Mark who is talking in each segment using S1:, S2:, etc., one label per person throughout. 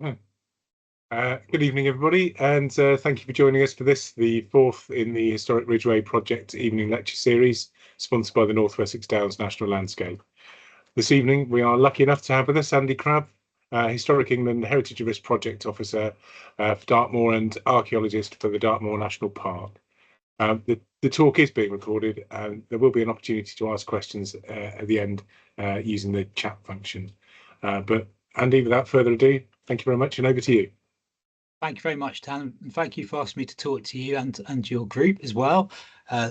S1: Hmm. Good evening, everybody, and thank you for joining us for this, the fourth in the Historic Ridgeway Project Evening Lecture Series, sponsored by the North Wessex Downs National Landscape. This evening, we are lucky enough to have with us Andy Crabb, Historic England Heritage Risk Project Officer for Dartmoor and archaeologist for the Dartmoor National Park. The talk is being recorded, and there will be an opportunity to ask questions at the end using the chat function. But Andy, without further ado, thank you very much, and over to you.
S2: Thank you very much, Dan, and thank you for asking me to talk to you and your group as well.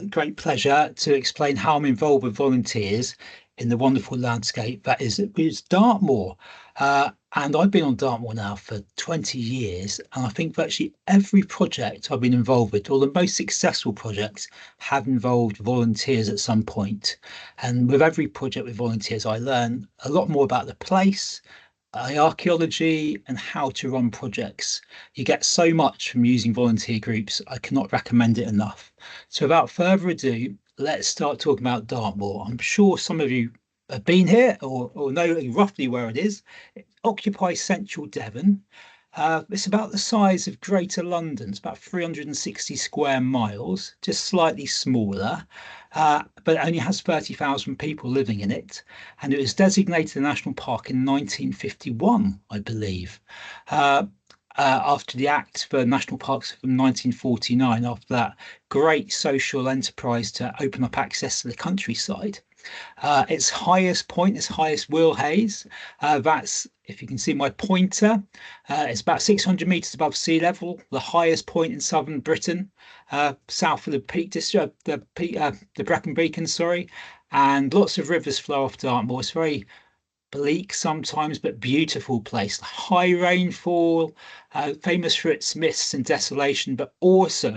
S2: Great pleasure to explain how I'm involved with volunteers in the wonderful landscape that is Dartmoor. And I've been on Dartmoor now for 20 years, and I think virtually every project I've been involved with, or the most successful projects, have involved volunteers at some point. And with every project with volunteers, I learn a lot more about the place, archaeology, and how to run projects. You get so much from using volunteer groups. I cannot recommend it enough. So without further ado, let's start talking about Dartmoor. I'm sure some of you have been here or know roughly where it is. It occupies central Devon. It's about the size of Greater London. It's about 360 square miles, just slightly smaller, but it only has 30,000 people living in it. And it was designated a national park in 1951, I believe, after the Act for National Parks from 1949, after that great social enterprise to open up access to the countryside. Its highest point is highest Will Hayes. That's, if you can see my pointer, it's about 600 meters above sea level, the highest point in southern Britain, south of the Peak District, the Brecon Beacons, sorry. And lots of rivers flow off Dartmoor. It's very bleak sometimes, but beautiful place. High rainfall, famous for its mists and desolation, but also,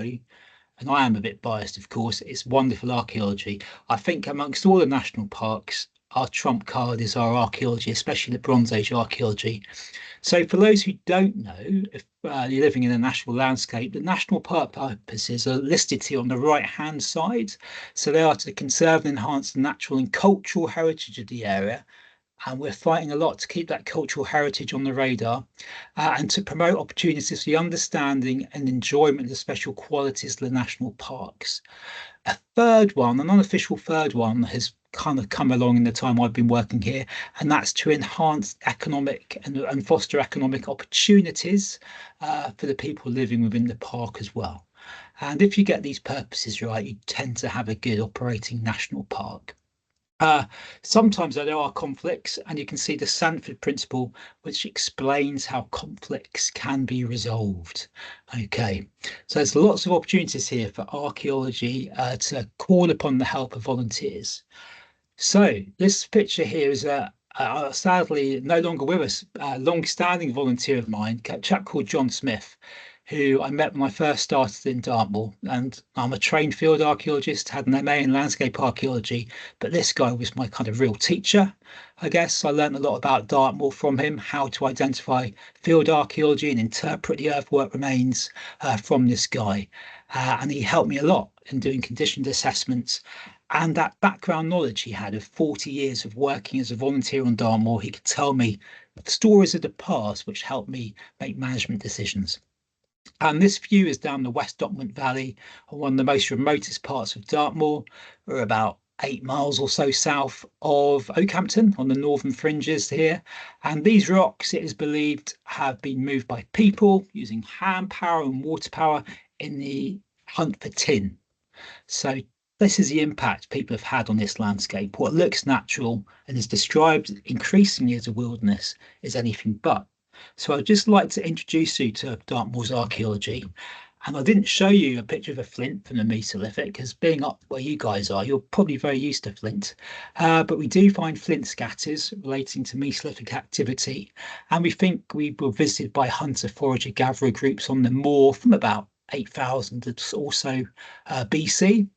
S2: and I am a bit biased, of course, it's wonderful archaeology. I think amongst all the national parks, our trump card is our archaeology, especially the Bronze Age archaeology. So for those who don't know, if you're living in a national landscape, the national park purposes are listed here on the right-hand side. So they are to conserve and enhance the natural and cultural heritage of the area. And we're fighting a lot to keep that cultural heritage on the radar and to promote opportunities for the understanding and enjoyment of the special qualities of the national parks. A third one, an unofficial third one, has kind of come along in the time I've been working here, and that's to enhance economic and foster economic opportunities for the people living within the park as well. And if you get these purposes right, you tend to have a good operating national park. Sometimes there are conflicts, and you can see the Sanford principle, which explains how conflicts can be resolved. Okay, so there's lots of opportunities here for archaeology to call upon the help of volunteers. So this picture here is sadly no longer with us, a long-standing volunteer of mine, a chap called John Smith, who I met when I first started in Dartmoor. And I'm a trained field archaeologist, had an MA in landscape archaeology, but this guy was my kind of real teacher, I guess. I learned a lot about Dartmoor from him, how to identify field archaeology and interpret the earthwork remains from this guy. And he helped me a lot in doing conditioned assessments. And that background knowledge he had of 40 years of working as a volunteer on Dartmoor, he could tell me stories of the past, which helped me make management decisions. And this view is down the West Dockland Valley, one of the most remotest parts of Dartmoor. We're about 8 miles or so south of Oakhampton on the northern fringes here. And these rocks, it is believed, have been moved by people using hand power and water power in the hunt for tin. So this is the impact people have had on this landscape. What looks natural and is described increasingly as a wilderness is anything but. So I'd just like to introduce you to Dartmoor's archaeology. And I didn't show you a picture of a flint from the Mesolithic, because being up where you guys are, you're probably very used to flint. But we do find flint scatters relating to Mesolithic activity. And we think we were visited by hunter, forager, gatherer groups on the moor from about 8,000 or so BC.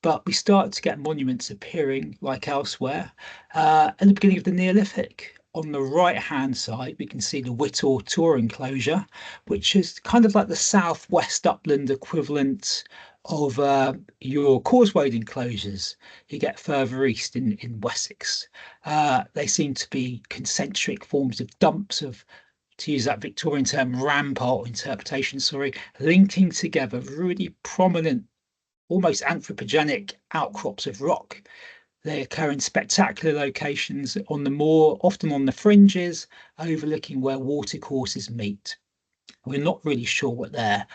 S2: But we start to get monuments appearing, like elsewhere, at the beginning of the Neolithic. On the right-hand side, we can see the Whittle Tor enclosure, which is kind of like the southwest upland equivalent of your causewayed enclosures you get further east in Wessex. They seem to be concentric forms of dumps of to use that Victorian term, rampart interpretation, sorry, linking together really prominent, almost anthropogenic outcrops of rock. They occur in spectacular locations on the moor, often on the fringes, overlooking where watercourses meet. We're not really sure what they're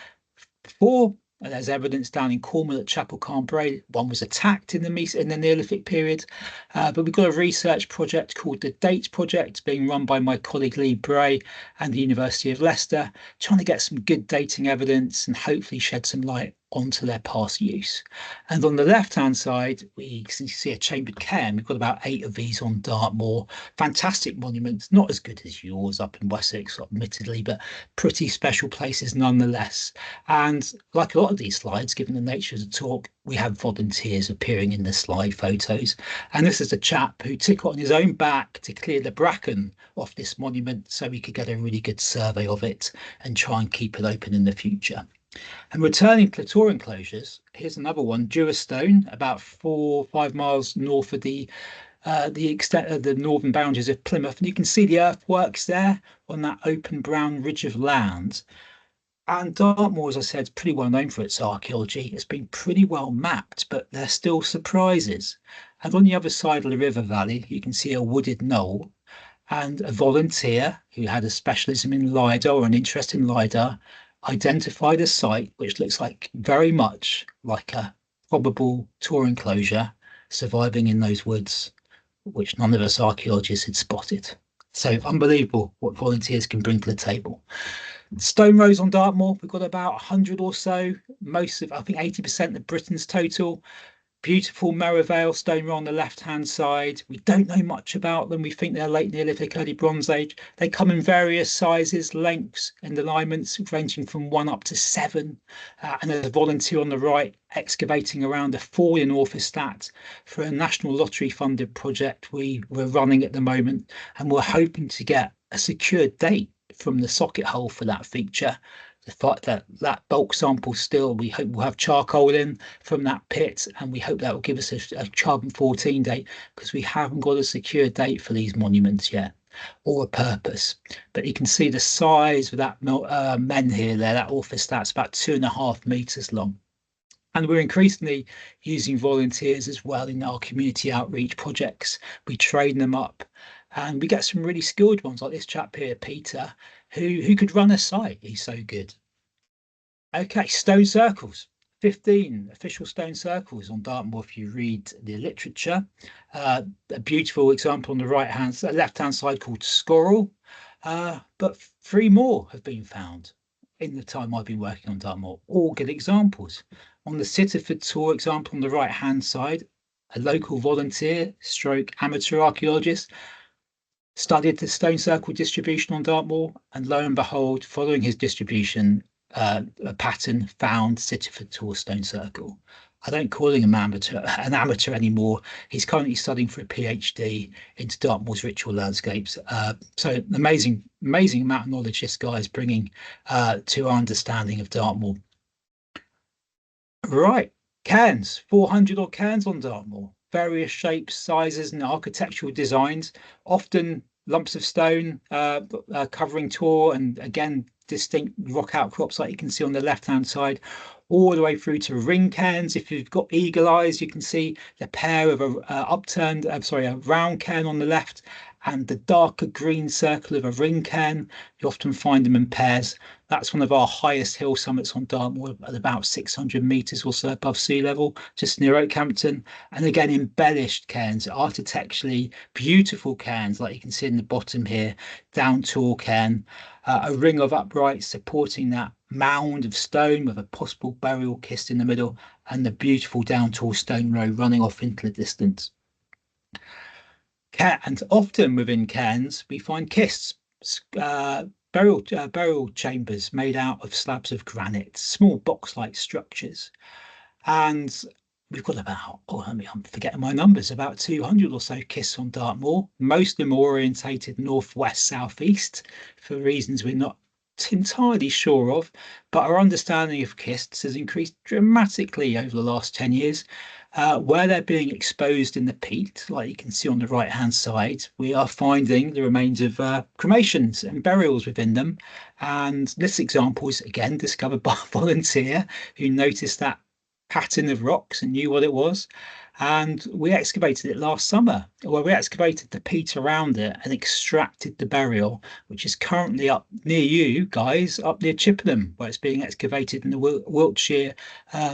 S2: for. There's evidence down in Cornwall at Chapel Cambrai. One was attacked in the Neolithic period. But we've got a research project called the Date Project being run by my colleague Lee Bray and the University of Leicester, trying to get some good dating evidence and hopefully shed some light onto their past use. And on the left-hand side, we can see a chambered cairn. We've got about 8 of these on Dartmoor. Fantastic monuments, not as good as yours up in Wessex, admittedly, but pretty special places nonetheless. And like a lot of these slides, given the nature of the talk, we have volunteers appearing in the slide photos. And this is a chap who took it on his own back to clear the bracken off this monument so we could get a really good survey of it and try and keep it open in the future. And returning to the tour enclosures, here's another one, Dewar Stone, about 4 or 5 miles north of the extent of the northern boundaries of Plymouth. And you can see the earthworks there on that open brown ridge of land. And Dartmoor, as I said, is pretty well known for its archaeology. It's been pretty well mapped, but there's still surprises. And on the other side of the river valley, you can see a wooded knoll, and a volunteer who had a specialism in LiDAR or an interest in LiDAR identified a site which looks like very much like a probable tour enclosure surviving in those woods, which none of us archaeologists had spotted. So unbelievable what volunteers can bring to the table. Stone rows on Dartmoor, we've got about 100 or so, most of, I think 80% of Britain's total. Beautiful Merivale stone row on the left-hand side. We don't know much about them. We think they're late Neolithic, early Bronze Age. They come in various sizes, lengths, and alignments ranging from 1 up to 7. And there's a volunteer on the right excavating around a fall in orthostat for a National Lottery funded project we're running at the moment. And we're hoping to get a secured date from the socket hole for that feature. The fact that bulk sample still, we hope we'll have charcoal in from that pit, and we hope that will give us a carbon 14 date, because we haven't got a secure date for these monuments yet, or a purpose. But you can see the size of that menhir there, that orthostat's about 2.5 meters long. And we're increasingly using volunteers as well in our community outreach projects. We train them up, and we get some really skilled ones like this chap here, Peter, who could run a site. He's so good. Okay, stone circles. 15 official stone circles on Dartmoor if you read the literature. A beautiful example on the left-hand side called Scorrel, but 3 more have been found in the time I've been working on Dartmoor. All good examples. On the Sitterford tour example on the right-hand side, a local volunteer stroke amateur archaeologist studied the stone circle distribution on Dartmoor, and lo and behold, following his distribution, a pattern found Sitterford tour stone circle. I don't call him an amateur anymore. He's currently studying for a PhD into Dartmoor's ritual landscapes. So an amazing amount of knowledge this guy is bringing to our understanding of Dartmoor. Right, cairns, 400 odd cairns on Dartmoor. Various shapes, sizes, and architectural designs, often lumps of stone covering tour, and again, distinct rock outcrops like you can see on the left-hand side, all the way through to ring cairns. If you've got eagle eyes, you can see the pair of a round cairn on the left and the darker green circle of a ring cairn. You often find them in pairs. That's one of our highest hill summits on Dartmoor, at about 600 meters or so above sea level, just near Oakhampton. And again, embellished cairns, architecturally beautiful cairns, like you can see in the bottom here, down tall cairn, a ring of uprights supporting that mound of stone with a possible burial kist in the middle, and the beautiful down tall stone row running off into the distance. And often within cairns, we find kists, burial chambers made out of slabs of granite, small box-like structures. And we've got about, I'm forgetting my numbers, about 200 or so kists on Dartmoor, most of them orientated northwest, southeast, for reasons we're not entirely sure of, but our understanding of kists has increased dramatically over the last 10 years. Where they're being exposed in the peat, like you can see on the right-hand side, we are finding the remains of cremations and burials within them. And this example is again discovered by a volunteer who noticed that pattern of rocks and knew what it was. And we excavated it last summer. Well, we excavated the peat around it and extracted the burial, which is currently up near you guys, up near Chippenham, where it's being excavated in the Wiltshire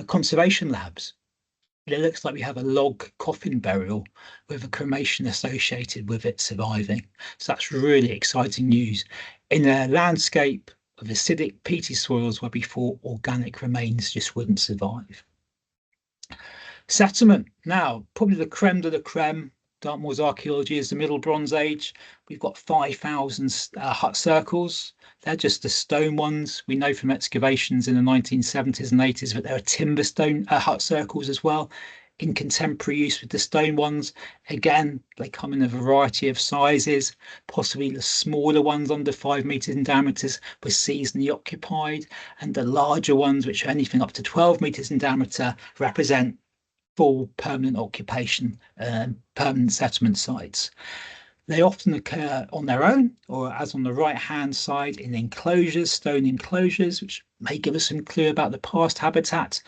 S2: Conservation Labs. It looks like we have a log coffin burial with a cremation associated with it surviving. So that's really exciting news in a landscape of acidic, peaty soils where before organic remains just wouldn't survive. Settlement. Now, probably the creme de la creme. Dartmoor's archaeology is the Middle Bronze Age. We've got 5,000 hut circles. They're just the stone ones. We know from excavations in the 1970s and 80s that there are timber stone hut circles as well in contemporary use with the stone ones. Again, they come in a variety of sizes. Possibly the smaller ones under 5 meters in diameter were seasonally occupied, and the larger ones, which are anything up to 12 meters in diameter, represent full permanent occupation, permanent settlement sites. They often occur on their own, or as on the right-hand side, in enclosures, stone enclosures, which may give us some clue about the past habitat.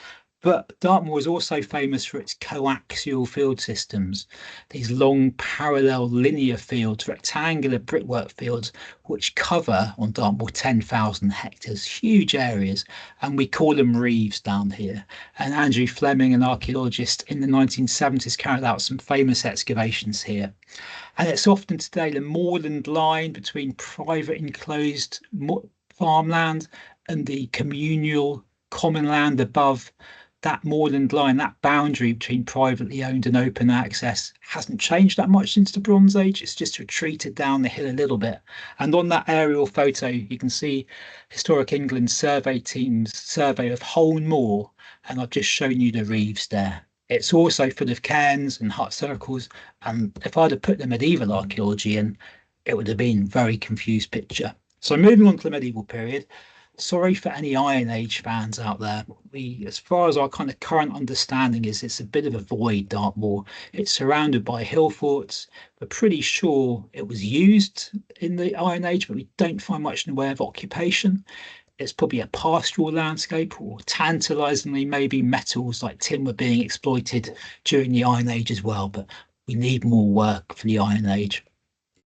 S2: But Dartmoor is also famous for its coaxial field systems, these long parallel linear fields, rectangular brickwork fields, which cover on Dartmoor 10,000 hectares, huge areas, and we call them reeves down here. And Andrew Fleming, an archaeologist in the 1970s, carried out some famous excavations here. And it's often today the moorland line between private enclosed farmland and the communal common land above. That moorland line, that boundary between privately owned and open access, hasn't changed that much since the Bronze Age. It's just retreated down the hill a little bit. And on that aerial photo, you can see Historic England's survey team's survey of Holne Moor, and I've just shown you the reeves there. It's also full of cairns and hut circles, and if I'd have put the medieval archaeology in, it would have been a very confused picture. So moving on to the medieval period. Sorry for any Iron Age fans out there. As far as our kind of current understanding is, it's a bit of a void, Dartmoor. It's surrounded by hill forts. We're pretty sure it was used in the Iron Age, but we don't find much in the way of occupation. It's probably a pastoral landscape, or tantalizingly, maybe metals like tin were being exploited during the Iron Age as well, but we need more work for the Iron Age.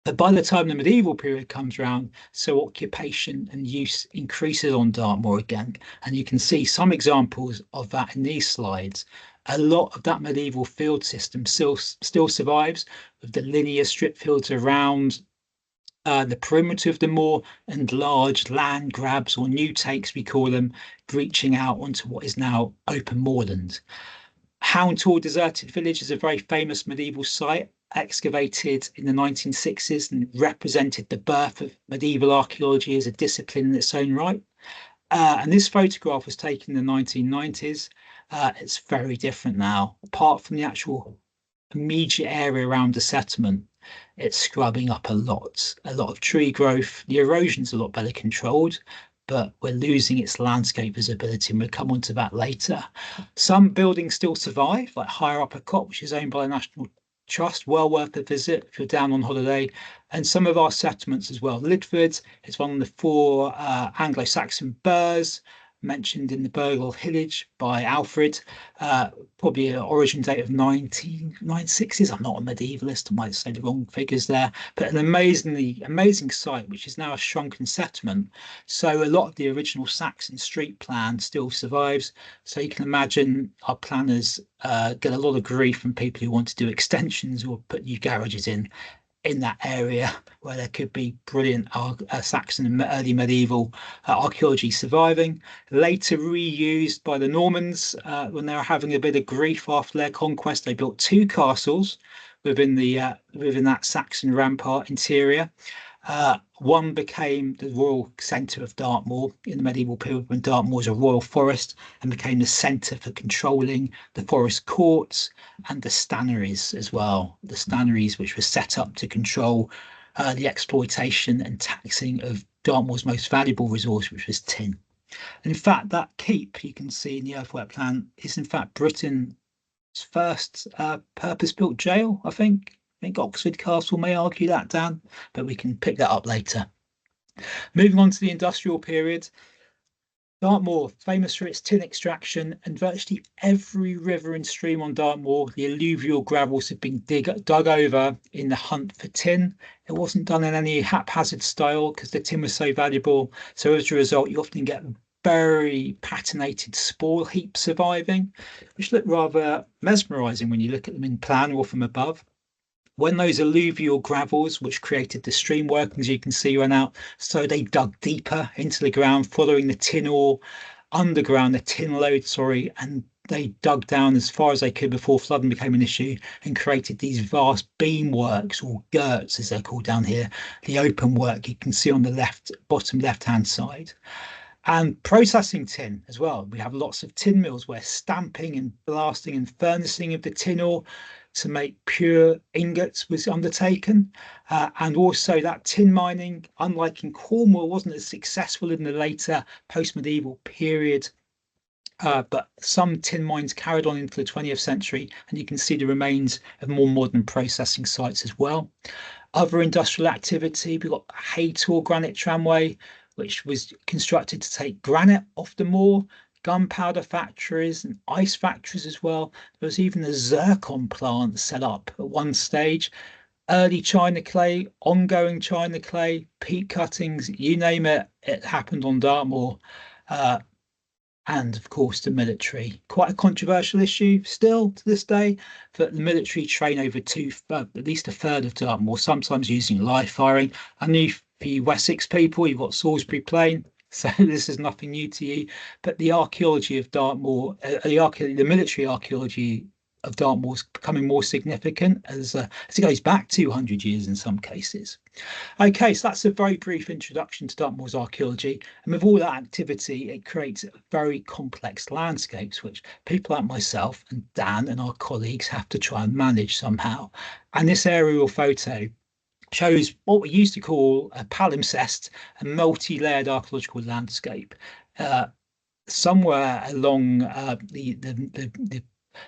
S2: But by the time the medieval period comes around, so occupation and use increases on Dartmoor again. And you can see some examples of that in these slides. A lot of that medieval field system still survives, with the linear strip fields around the perimeter of the moor, and large land grabs, or new takes we call them, breaching out onto what is now open moorland. Houndtor Deserted Village is a very famous medieval site, excavated in the 1960s, and represented the birth of medieval archaeology as a discipline in its own right. And this photograph was taken in the 1990s. It's very different now. Apart from the actual immediate area around the settlement, it's scrubbing up a lot of tree growth. The erosion's a lot better controlled, but we're losing its landscape visibility, and we'll come on to that later. Some buildings still survive, like Higher Upper Cot, which is owned by the National Trust, well worth a visit if you're down on holiday, and some of our settlements as well. Lidford is one of the 4 Anglo-Saxon burhs mentioned in the Burgle Hillage by Alfred, probably an origin date of 1960s. I'm not a medievalist, I might say the wrong figures there, but an amazing site, which is now a shrunken settlement. So a lot of the original Saxon street plan still survives. So you can imagine our planners get a lot of grief from people who want to do extensions or put new garages in that area where there could be brilliant Saxon and early medieval archaeology surviving. Later reused by the Normans when they were having a bit of grief after their conquest. They built 2 castles within that Saxon rampart interior. One became the royal centre of Dartmoor in the medieval period, when Dartmoor was a royal forest, and became the centre for controlling the forest courts and the stannaries as well. The stannaries, which were set up to control the exploitation and taxing of Dartmoor's most valuable resource, which was tin. And in fact, that keep you can see in the earthwork plan is in fact Britain's first purpose-built jail, I think. I think Oxford Castle may argue that, Dan, but we can pick that up later. Moving on to the industrial period, Dartmoor, famous for its tin extraction, and virtually every river and stream on Dartmoor, the alluvial gravels have been dug over in the hunt for tin. It wasn't done in any haphazard style because the tin was so valuable. So as a result, you often get very patinated spore heaps surviving, which look rather mesmerizing when you look at them in plan or from above. When those alluvial gravels, which created the stream workings you can see run out, so they dug deeper into the ground, following the tin ore underground, the tin lode, sorry, and they dug down as far as they could before flooding became an issue and created these vast beam works, or girts as they're called down here, the open work you can see on the left, bottom left-hand side. And processing tin as well. We have lots of tin mills where stamping and blasting and furnacing of the tin ore to make pure ingots was undertaken. And also that tin mining, unlike in Cornwall, wasn't as successful in the later post-medieval period. But some tin mines carried on into the 20th century, and you can see the remains of more modern processing sites as well. Other industrial activity, we've got Haytor Granite Tramway, which was constructed to take granite off the moor, gunpowder factories and ice factories as well. There was even a zircon plant set up at one stage. Early china clay, ongoing china clay, peat cuttings, you name it, it happened on Dartmoor. And of course, the military. Quite a controversial issue still to this day, that the military train over at least a third of Dartmoor, sometimes using live firing. I knew for you Wessex people, you've got Salisbury Plain, so this is nothing new to you. But the archaeology of Dartmoor, the military archaeology of Dartmoor is becoming more significant as it goes back 200 years in some cases. Okay, so that's a very brief introduction to Dartmoor's archaeology. And with all that activity, it creates very complex landscapes, which people like myself and Dan and our colleagues have to try and manage somehow. And this aerial photo shows what we used to call a palimpsest, a multi-layered archaeological landscape. Somewhere along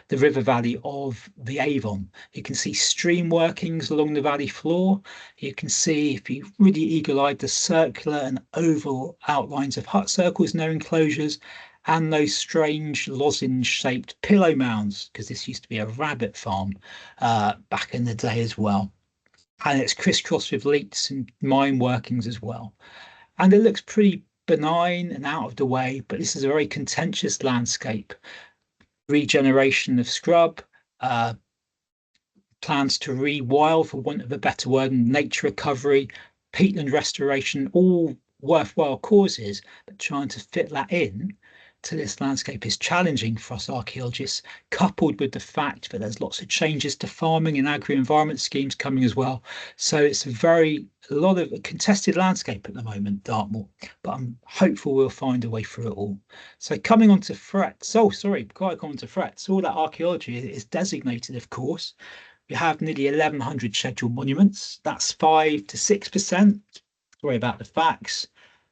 S2: the river valley of the Avon. You can see stream workings along the valley floor. You can see, if you really eagle-eyed, the circular and oval outlines of hut circles, no enclosures, and those strange lozenge-shaped pillow mounds, because this used to be a rabbit farm back in the day as well. And it's crisscrossed with leaks and mine workings as well. And it looks pretty benign and out of the way, but this is a very contentious landscape. Regeneration of scrub, plans to rewild, for want of a better word, and nature recovery, peatland restoration, all worthwhile causes, but trying to fit that in to this landscape is challenging for us archaeologists, coupled with the fact that there's lots of changes to farming and agri-environment schemes coming as well. So it's a lot of a contested landscape at the moment, Dartmoor, but I'm hopeful we'll find a way through it all. So coming on to threats. Oh, sorry, quite on to threats. All that archaeology is designated, of course. We have nearly 1,100 scheduled monuments. That's 5 to 6%. Sorry about the facts.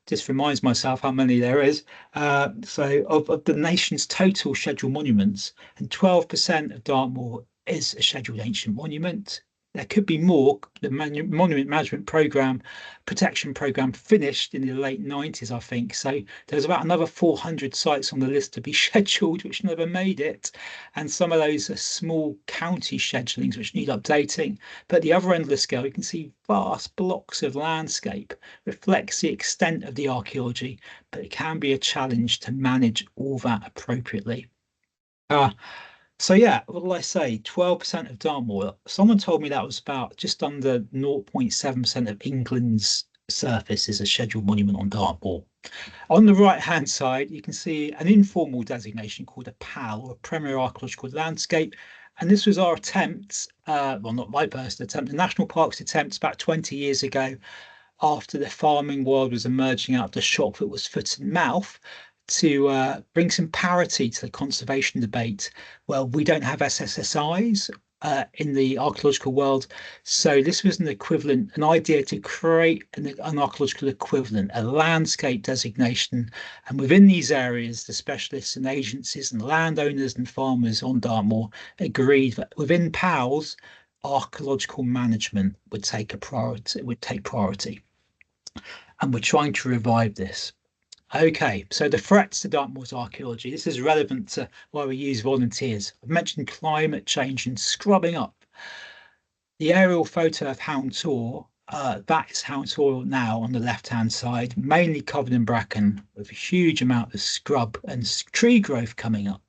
S2: Just reminds myself how many there is. So of the nation's total scheduled monuments, and 12% of Dartmoor is a scheduled ancient monument. There could be more. The Monument Management Programme, Protection Programme finished in the late 90s, I think. So there's about another 400 sites on the list to be scheduled, which never made it. And some of those are small county schedulings, which need updating. But at the other end of the scale, you can see vast blocks of landscape. Reflects the extent of the archaeology, but it can be a challenge to manage all that appropriately. So yeah, what did I say? 12% of Dartmoor. Someone told me that was about just under 0.7% of England's surface is a scheduled monument on Dartmoor. On the right-hand side, you can see an informal designation called a PAL, or a Premier Archaeological Landscape. And this was our attempt, well, not my personal attempt, the National Park's attempt about 20 years ago, after the farming world was emerging out of the shock that was foot and mouth, to bring some parity to the conservation debate. Well, we don't have SSSIs in the archaeological world. So this was an idea to create an archaeological equivalent, a landscape designation. And within these areas, the specialists and agencies and landowners and farmers on Dartmoor agreed that within PALS, archaeological management would take priority. And we're trying to revive this. Okay, so the threats to Dartmoor's archaeology. This is relevant to why we use volunteers. I've mentioned climate change and scrubbing up. The aerial photo of Hound Tor, that is Hound Tor now on the left-hand side, mainly covered in bracken with a huge amount of scrub and tree growth coming up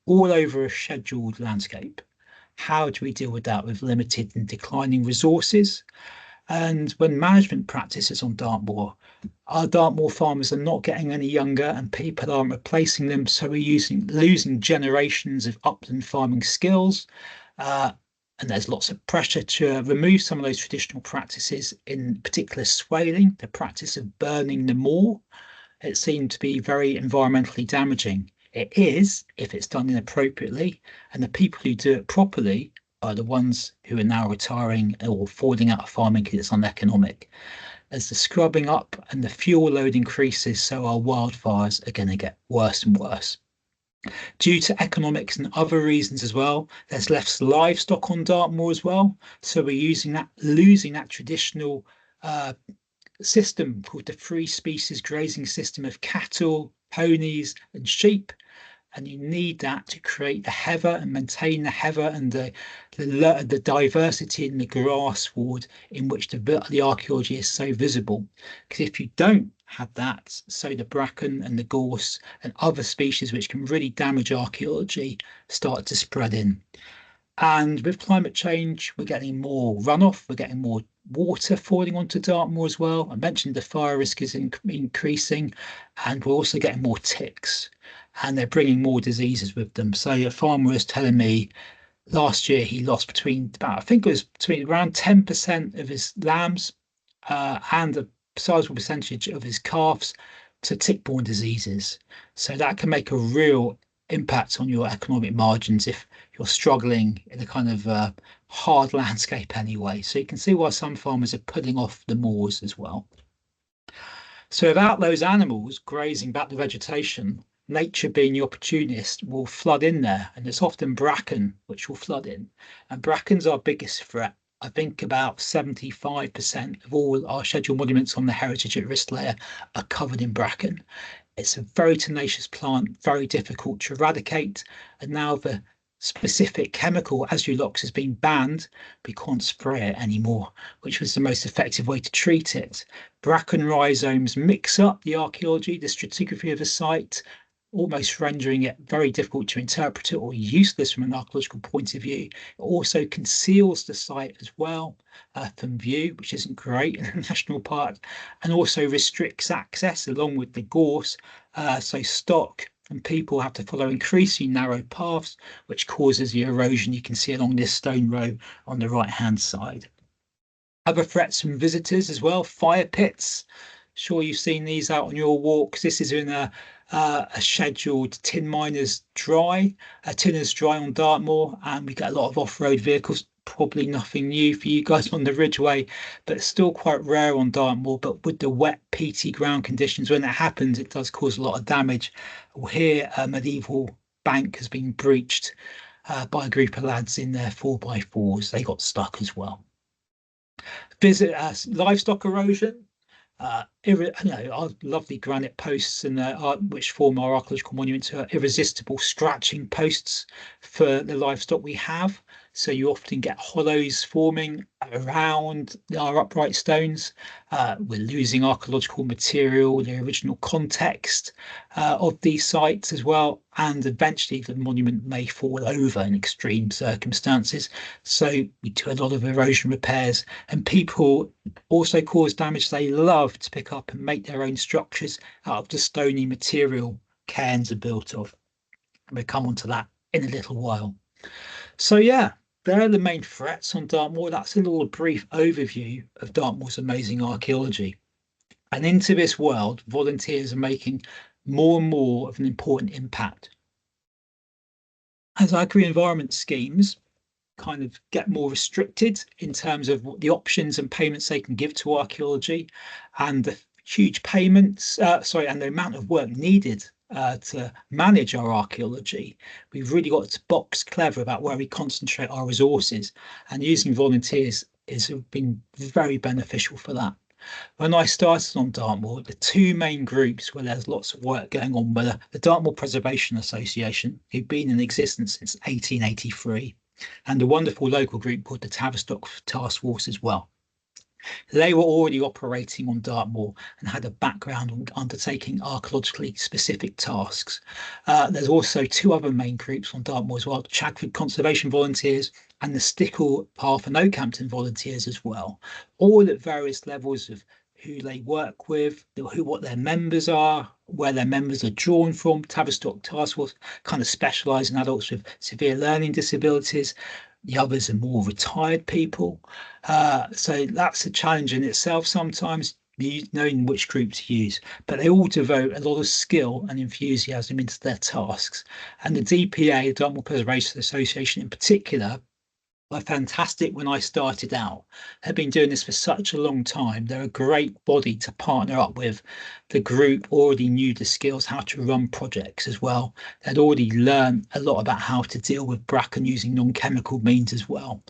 S2: all over a scheduled landscape. How do we deal with that with limited and declining resources? And when management practices on Dartmoor, our Dartmoor farmers are not getting any younger and people aren't replacing them. So we're losing generations of upland farming skills. And there's lots of pressure to remove some of those traditional practices, in particular swaling, the practice of burning the moor. It seemed to be very environmentally damaging. It is, if it's done inappropriately, and the people who do it properly are the ones who are now retiring or falling out of farming because it's uneconomic. As the scrubbing up and the fuel load increases, so our wildfires are going to get worse and worse. Due to economics and other reasons as well, there's less livestock on Dartmoor as well. So we're losing that traditional system called the free species grazing system of cattle, ponies and sheep. And you need that to create the heather and maintain the heather and the diversity in the grass sward in which the archaeology is so visible. Because if you don't have that, so the bracken and the gorse and other species which can really damage archaeology start to spread in. And with climate change, we're getting more runoff, we're getting more water falling onto Dartmoor as well. I mentioned the fire risk is increasing, and we're also getting more ticks, and they're bringing more diseases with them. So a farmer was telling me last year he lost between around 10% of his lambs and a sizable percentage of his calves to tick-borne diseases. So that can make a real impact on your economic margins if you're struggling in a kind of hard landscape anyway. So you can see why some farmers are putting off the moors as well. So without those animals grazing back the vegetation, nature being the opportunist will flood in there, and it's often bracken which will flood in. And bracken's our biggest threat. I think about 75% of all our scheduled monuments on the heritage at risk layer are covered in bracken. It's a very tenacious plant, very difficult to eradicate. And now the specific chemical Azulox has been banned, we can't spray it anymore, which was the most effective way to treat it. Bracken rhizomes mix up the archaeology, the stratigraphy of the site, almost rendering it very difficult to interpret it or useless from an archaeological point of view. It also conceals the site as well from view, which isn't great in a national park, and also restricts access along with the gorse. So stock and people have to follow increasingly narrow paths, which causes the erosion you can see along this stone row on the right-hand side. Other threats from visitors as well, fire pits. Sure, you've seen these out on your walks. This is in a scheduled Tinners Dry on Dartmoor, and we get a lot of off-road vehicles. Probably nothing new for you guys on the Ridgeway, but it's still quite rare on Dartmoor. But with the wet, peaty ground conditions, when it happens, it does cause a lot of damage. Here, a medieval bank has been breached by a group of lads in their 4x4s. They got stuck as well. Livestock erosion. Our lovely granite posts and which form our archaeological monuments are irresistible scratching posts for the livestock we have. So you often get hollows forming around our upright stones. We're losing archaeological material, the original context of these sites as well. And eventually the monument may fall over in extreme circumstances. So we do a lot of erosion repairs, and people also cause damage. They love to pick up and make their own structures out of the stony material cairns are built of. We'll come on to that in a little while. So yeah, they're the main threats on Dartmoor. That's a little brief overview of Dartmoor's amazing archaeology. And into this world, volunteers are making more and more of an important impact. As agri-environment schemes kind of get more restricted in terms of the options and payments they can give to archaeology, and the huge payments, and the amount of work needed to manage our archaeology. We've really got to box clever about where we concentrate our resources, and using volunteers has been very beneficial for that. When I started on Dartmoor, the two main groups where there's lots of work going on were the Dartmoor Preservation Association, who've been in existence since 1883, and a wonderful local group called the Tavistock Task Force as well. They were already operating on Dartmoor and had a background on undertaking archaeologically specific tasks. There's also two other main groups on Dartmoor as well, Chagford Conservation Volunteers and the Stickle, Path and Oakhampton Volunteers as well, all at various levels of who they work with, what their members are, where their members are drawn from. Tavistock Task Force kind of specialise in adults with severe learning disabilities. The others are more retired people. So that's a challenge in itself sometimes, knowing which group to use. But they all devote a lot of skill and enthusiasm into their tasks. And the DPA, the Dartmoor Preservation Association in particular, were fantastic when I started out. They've been doing this for such a long time. They're a great body to partner up with. The group already knew the skills, how to run projects as well. They'd already learned a lot about how to deal with bracken using non-chemical means as well.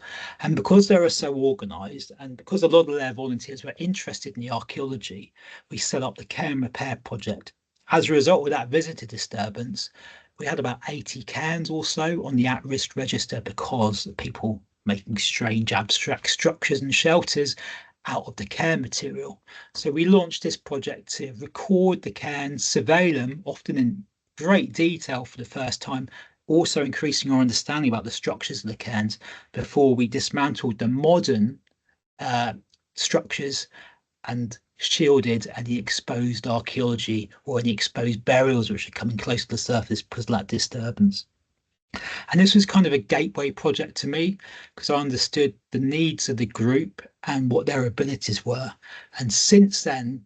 S2: And because they were so organised, and because a lot of their volunteers were interested in the archaeology, we set up the Care and Repair project. As a result of that visitor disturbance, we had about 80 cairns or so on the at-risk register because people making strange abstract structures and shelters out of the cairn material. So we launched this project to record the cairns, survey them, often in great detail for the first time, also increasing our understanding about the structures of the cairns before we dismantled the modern structures and shielded any exposed archaeology or any exposed burials which are coming close to the surface because of that disturbance. And this was kind of a gateway project to me because I understood the needs of the group and what their abilities were. And since then,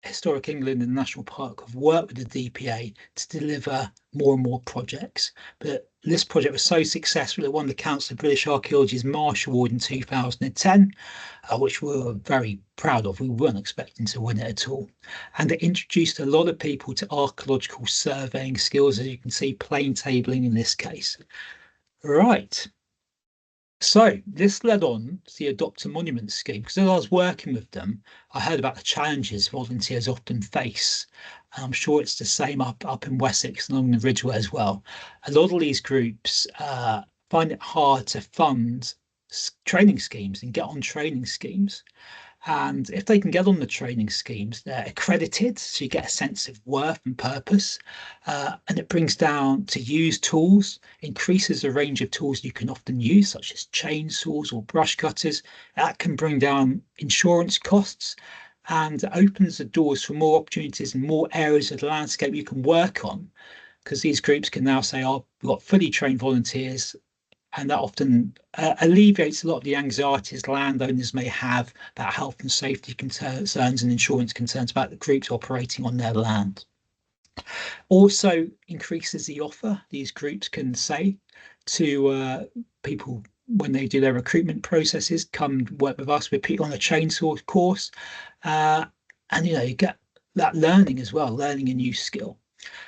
S2: Historic England and the National Park have worked with the DPA to deliver more and more projects. But this project was so successful it won the Council of British Archaeology's Marsh Award in 2010, which we were very proud of. We weren't expecting to win it at all. And it introduced a lot of people to archaeological surveying skills, as you can see, plane tabling in this case. Right. So this led on to the Adopt a Monument scheme, because as I was working with them, I heard about the challenges volunteers often face. And I'm sure it's the same up in Wessex and along the Ridgeway as well. A lot of these groups find it hard to fund training schemes and get on training schemes. And if they can get on the training schemes, they're accredited, so you get a sense of worth and purpose. And it brings down to use tools, increases the range of tools you can often use, such as chainsaws or brush cutters. That can bring down insurance costs and opens the doors for more opportunities and more areas of the landscape you can work on, because these groups can now say, oh, we've got fully trained volunteers. And that often alleviates a lot of the anxieties landowners may have about health and safety concerns and insurance concerns about the groups operating on their land. Also increases the offer these groups can say to people when they do their recruitment processes, come work with us, we're put on a chainsaw course. And, you get that learning as well, learning a new skill.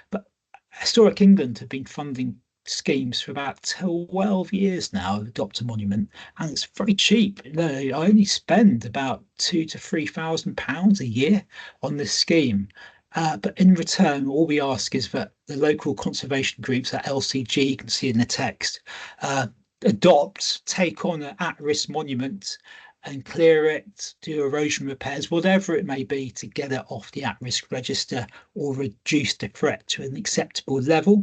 S2: But Historic England have been funding schemes for about 12 years now, Adopt a Monument, and it's very cheap. I only spend about £2,000 to £3,000 a year on this scheme. But in return, all we ask is that the local conservation groups at LCG, you can see in the text, take on an at-risk monument and clear it, do erosion repairs, whatever it may be, to get it off the at-risk register or reduce the threat to an acceptable level.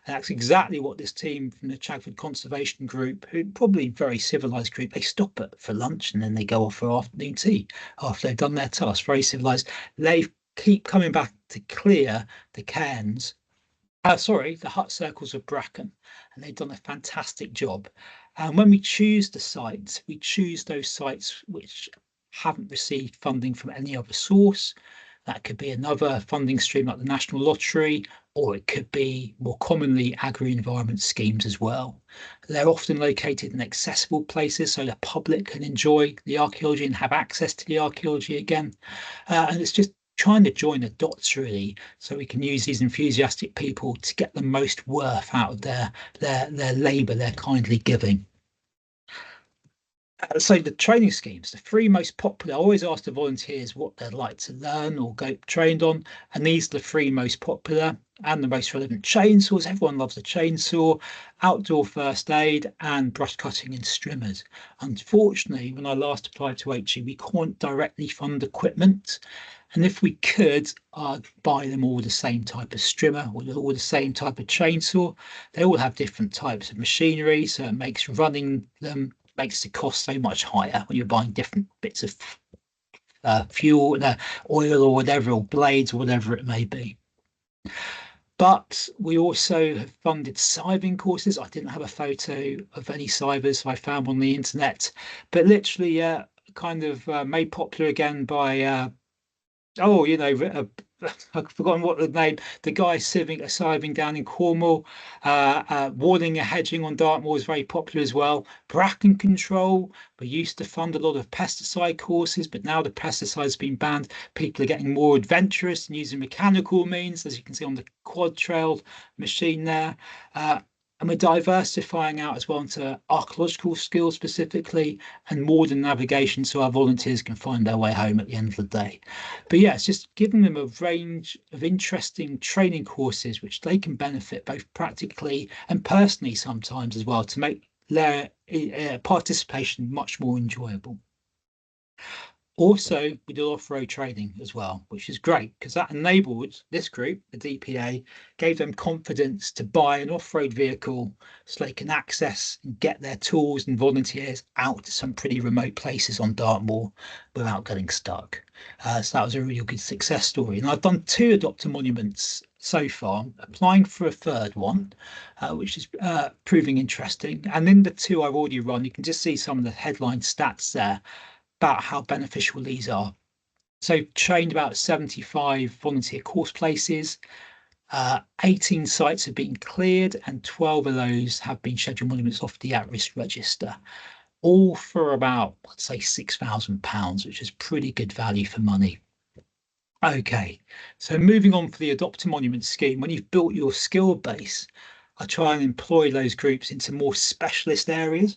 S2: And that's exactly what this team from the Chagford Conservation Group, who probably very civilised group, they stop for lunch and then they go off for afternoon tea after they've done their task, very civilised. They keep coming back to clear the cairns, the hut circles of bracken, and they've done a fantastic job. And when we choose the sites, we choose those sites which haven't received funding from any other source. That could be another funding stream like the National Lottery or it could be more commonly agri-environment schemes as well. They're often located in accessible places so the public can enjoy the archaeology and have access to the archaeology again. And it's just trying to join the dots really, so we can use these enthusiastic people to get the most worth out of their labour, their kindly giving. So the training schemes, the three most popular, I always ask the volunteers what they'd like to learn or go trained on, and these are the three most popular and the most relevant: chainsaws, everyone loves a chainsaw, outdoor first aid, and brush cutting and strimmers. Unfortunately, when I last applied to HE, we can't directly fund equipment, and if we could, I'd buy them all the same type of strimmer or all the same type of chainsaw. They all have different types of machinery, so it makes running them makes the cost so much higher when you're buying different bits of fuel, oil or whatever, or blades or whatever it may be. But we also have funded scything courses. I didn't have a photo of any scythers I found on the internet, but literally kind of made popular again by I've forgotten what the name, the guy scything down in Cornwall, warning and hedging on Dartmoor is very popular as well. Bracken control, we used to fund a lot of pesticide courses, but now the pesticides been banned, people are getting more adventurous and using mechanical means, as you can see on the quad trail machine there. And we're diversifying out as well into archaeological skills specifically, and modern navigation so our volunteers can find their way home at the end of the day. But yeah, it's just giving them a range of interesting training courses which they can benefit both practically and personally sometimes as well, to make their participation much more enjoyable. Also, we did off-road training as well, which is great because that enabled this group, the DPA, gave them confidence to buy an off-road vehicle so they can access and get their tools and volunteers out to some pretty remote places on Dartmoor without getting stuck. So that was a really good success story. And I've done 2 adopter monuments so far, applying for a third one, which is proving interesting. And in the 2 I've already run, you can just see some of the headline stats there about how beneficial these are. So trained about 75 volunteer course places, 18 sites have been cleared, and 12 of those have been scheduled monuments off the at-risk register, all for about, let's say, £6,000, which is pretty good value for money. Okay, so moving on for the Adopt a Monument scheme, when you've built your skill base, I try and employ those groups into more specialist areas,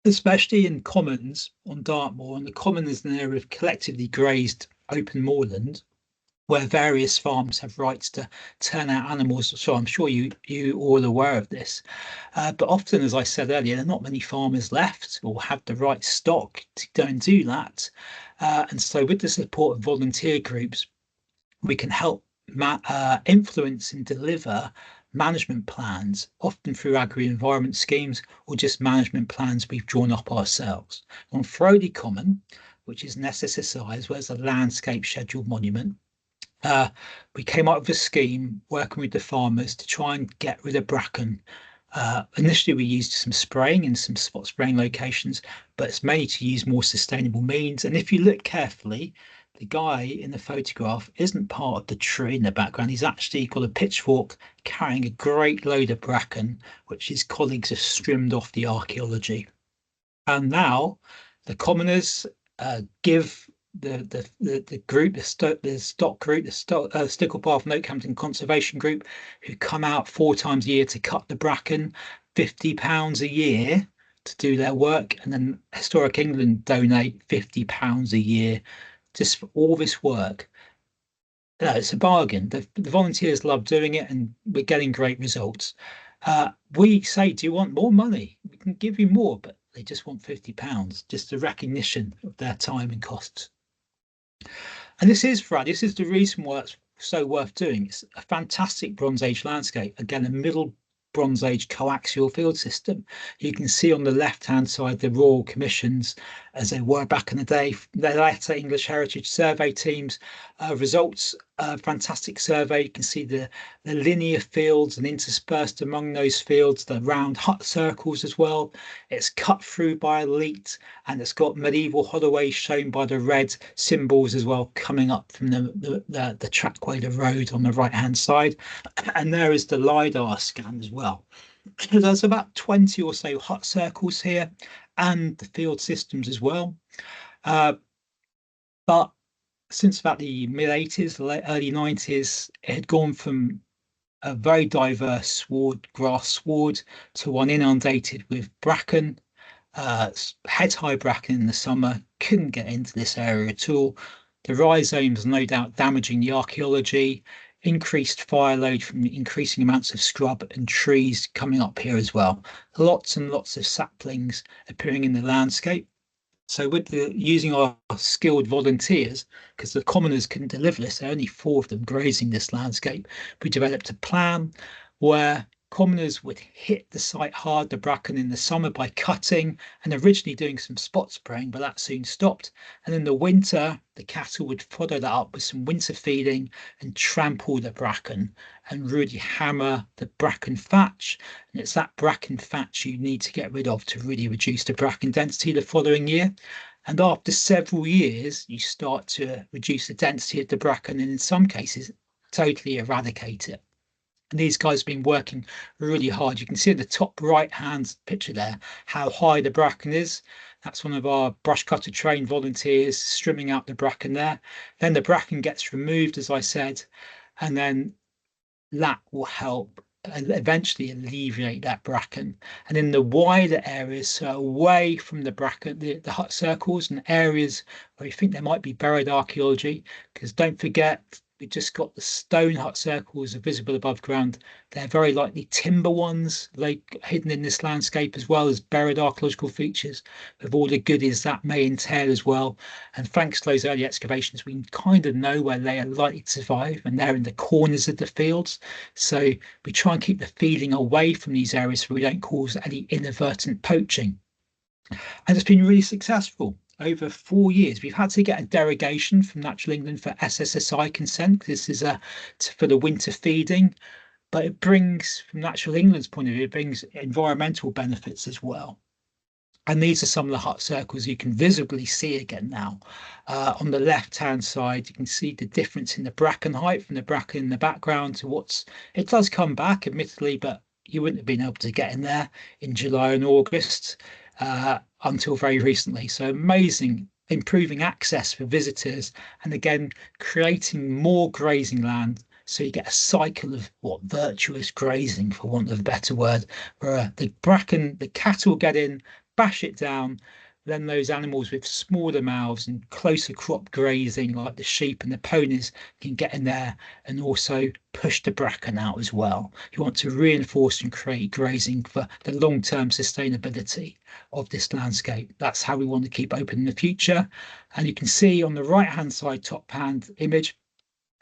S2: especially in commons on Dartmoor. And the common is an area of collectively grazed open moorland where various farms have rights to turn out animals. So I'm sure you all are aware of this. But often, as I said earlier, there are not many farmers left or have the right stock to go and do that. And so with the support of volunteer groups, we can help influence and deliver management plans, often through agri-environment schemes or just management plans we've drawn up ourselves. On Frody Common, which is an SSSI, where there's a landscape scheduled monument, we came up with a scheme working with the farmers to try and get rid of bracken. Initially, we used some spraying in some spot spraying locations, but it's mainly to use more sustainable means. And if you look carefully, the guy in the photograph isn't part of the tree in the background. He's actually got a pitchfork carrying a great load of bracken, which his colleagues have strimmed off the archaeology. And now the commoners give the group, the stock group, the Sticklepath and Oakhampton Conservation Group, who come out 4 times a year to cut the bracken, £50 a year to do their work. And then Historic England donate £50 a year just for all this work. It's a bargain. The volunteers love doing it and we're getting great results. We say, do you want more money? We can give you more, but they just want £50, just a recognition of their time and costs. And this is the reason why it's so worth doing. It's a fantastic Bronze Age landscape. Again, a middle Bronze Age coaxial field system. You can see on the left-hand side the Royal Commissions as they were back in the day. The latter English Heritage Survey teams results, fantastic survey. You can see the linear fields, and interspersed among those fields the round hut circles as well. It's cut through by elite, and it's got medieval holloways shown by the red symbols as well, coming up from the trackway, the road on the right hand side. And there is the LiDAR scan as well. There's about 20 or so hut circles here, and the field systems as well. But since about the mid 80s, early 90s, it had gone from a very diverse sward, grass sward, to one inundated with bracken, head-high bracken in the summer. Couldn't get into this area at all. The rhizomes no doubt damaging the archaeology, increased fire load from increasing amounts of scrub and trees coming up here as well. Lots and lots of saplings appearing in the landscape. So with using our skilled volunteers, because the commoners couldn't deliver this, there are only 4 of them grazing this landscape, we developed a plan where commoners would hit the site hard, the bracken, in the summer by cutting and originally doing some spot spraying, but that soon stopped. And in the winter, the cattle would follow that up with some winter feeding and trample the bracken and really hammer the bracken thatch. And it's that bracken thatch you need to get rid of to really reduce the bracken density the following year. And after several years, you start to reduce the density of the bracken, and in some cases, totally eradicate it. And these guys have been working really hard. You can see at the top right-hand picture there how high the bracken is. That's one of our brush cutter trained volunteers strimming out the bracken there. Then the bracken gets removed, as I said, and then that will help eventually alleviate that bracken. And in the wider areas, so away from the bracken, the hut circles, and areas where you think there might be buried archaeology, because don't forget, we just got the stone hut circles are visible above ground. They're very likely timber ones, like hidden in this landscape, as well as buried archaeological features with all the goodies that may entail as well. And thanks to those early excavations, we kind of know where they are likely to survive, and they're in the corners of the fields. So we try and keep the feeding away from these areas so we don't cause any inadvertent poaching. And it's been really successful. Over 4 years, we've had to get a derogation from Natural England for SSSI consent. This is for the winter feeding, but it brings, from Natural England's point of view, it brings environmental benefits as well. And these are some of the hut circles you can visibly see again now. On the left-hand side, you can see the difference in the bracken height from the bracken in the background to it does come back, admittedly, but you wouldn't have been able to get in there in July and August. Until very recently. So amazing, improving access for visitors, and again, creating more grazing land. So you get a cycle of virtuous grazing, for want of a better word, where the cattle get in, bash it down, then those animals with smaller mouths and closer crop grazing, like the sheep and the ponies, can get in there and also push the bracken out as well. You want to reinforce and create grazing for the long-term sustainability of this landscape. That's how we want to keep open in the future. And you can see on the right-hand side, top-hand image,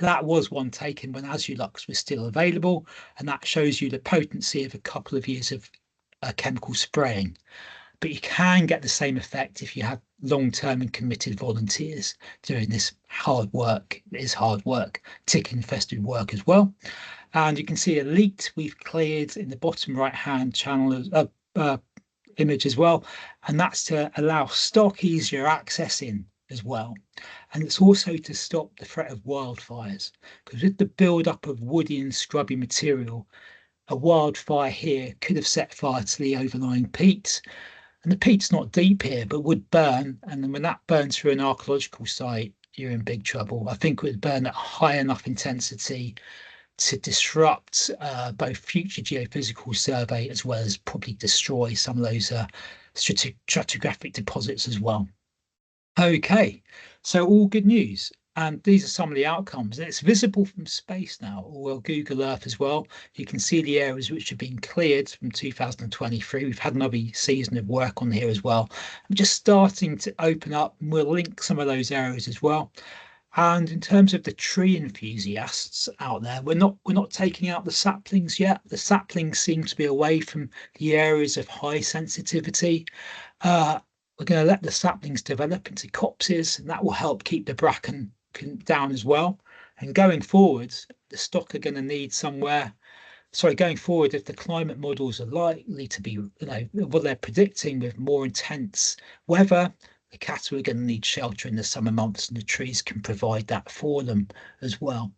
S2: that was one taken when Azulux was still available, and that shows you the potency of a couple of years of chemical spraying. But you can get the same effect if you have long-term and committed volunteers doing this hard work. It is hard work, tick-infested work as well. And you can see elite we've cleared in the bottom right-hand channel image as well. And that's to allow stock easier access in as well. And it's also to stop the threat of wildfires, because with the build-up of woody and scrubby material, a wildfire here could have set fire to the overlying peat. And the peat's not deep here, but would burn. And then when that burns through an archaeological site, you're in big trouble. I think it would burn at high enough intensity to disrupt both future geophysical survey, as well as probably destroy some of those stratigraphic deposits as well. Okay, so all good news. And these are some of the outcomes. And it's visible from space now, or Google Earth as well. You can see the areas which have been cleared from 2023. We've had another season of work on here as well. I'm just starting to open up, and we'll link some of those areas as well. And in terms of the tree enthusiasts out there, we're not taking out the saplings yet. The saplings seem to be away from the areas of high sensitivity. we're going to let the saplings develop into copses, and that will help keep the bracken down as well. And going forwards, the stock are going to need somewhere. Sorry, going forward, if the climate models are likely to be, what they're predicting with more intense weather, the cattle are going to need shelter in the summer months, and the trees can provide that for them as well.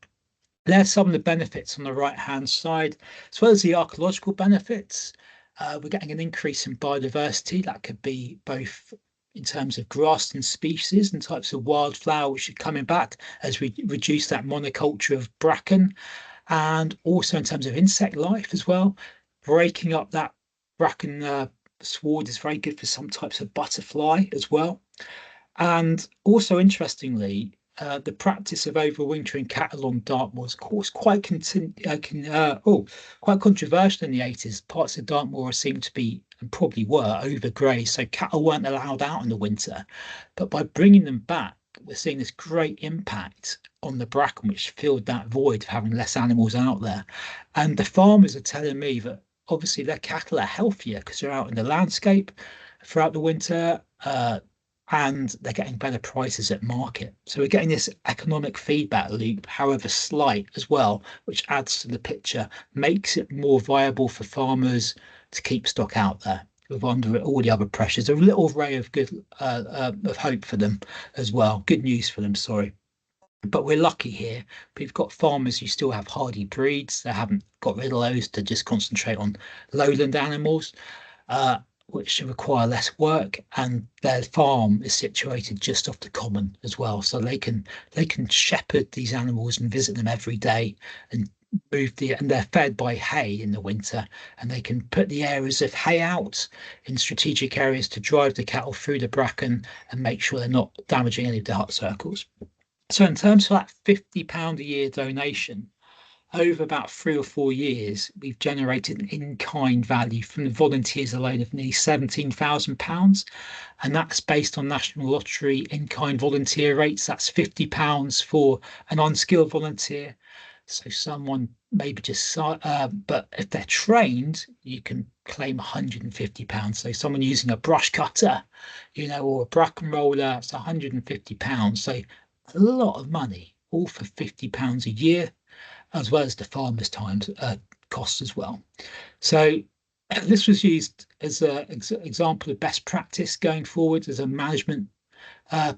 S2: There's some of the benefits on the right-hand side, as well as the archaeological benefits. We're getting an increase in biodiversity. That could be both in terms of grassland species and types of wildflower, which are coming back as we reduce that monoculture of bracken, and also in terms of insect life as well. Breaking up that bracken sward is very good for some types of butterfly as well. And also, interestingly, the practice of overwintering cattle on Dartmoor was, of course, quite quite controversial in the 80s. Parts of Dartmoor seemed to be, and probably were, overgrazed, so cattle weren't allowed out in the winter. But by bringing them back, we're seeing this great impact on the bracken, which filled that void of having less animals out there. And the farmers are telling me that obviously their cattle are healthier because they're out in the landscape throughout the winter. And they're getting better prices at market. So we're getting this economic feedback loop, however slight as well, which adds to the picture, makes it more viable for farmers to keep stock out there with under all the other pressures. A little ray of good of hope for them as well. Good news for them, sorry. But we're lucky here. We've got farmers who still have hardy breeds. They haven't got rid of those to just concentrate on lowland animals. Which require less work, and their farm is situated just off the common as well, so they can shepherd these animals and visit them every day and and they're fed by hay in the winter, and they can put the areas of hay out in strategic areas to drive the cattle through the bracken and make sure they're not damaging any of the hut circles. So in terms of that £50 a year donation, over about 3 or 4 years, we've generated an in-kind value from the volunteers alone of nearly £17,000. And that's based on National Lottery in-kind volunteer rates. That's £50 for an unskilled volunteer. So someone maybe just, but if they're trained, you can claim £150. So someone using a brush cutter, or a bracken roller, it's £150. So a lot of money, all for £50 a year, as well as the farmers' time costs as well. So this was used as an example of best practice going forward as a management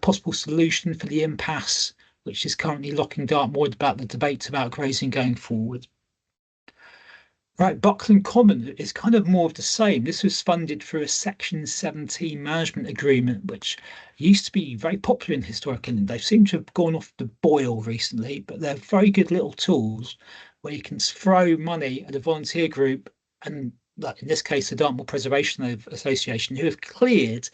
S2: possible solution for the impasse, which is currently locking Dartmoor about the debates about grazing going forward. Right, Buckland Common is kind of more of the same. This was funded through a Section 17 management agreement, which used to be very popular in historic England. They seem to have gone off the boil recently, but they're very good little tools where you can throw money at a volunteer group, and like in this case, the Dartmoor Preservation Association, who have cleared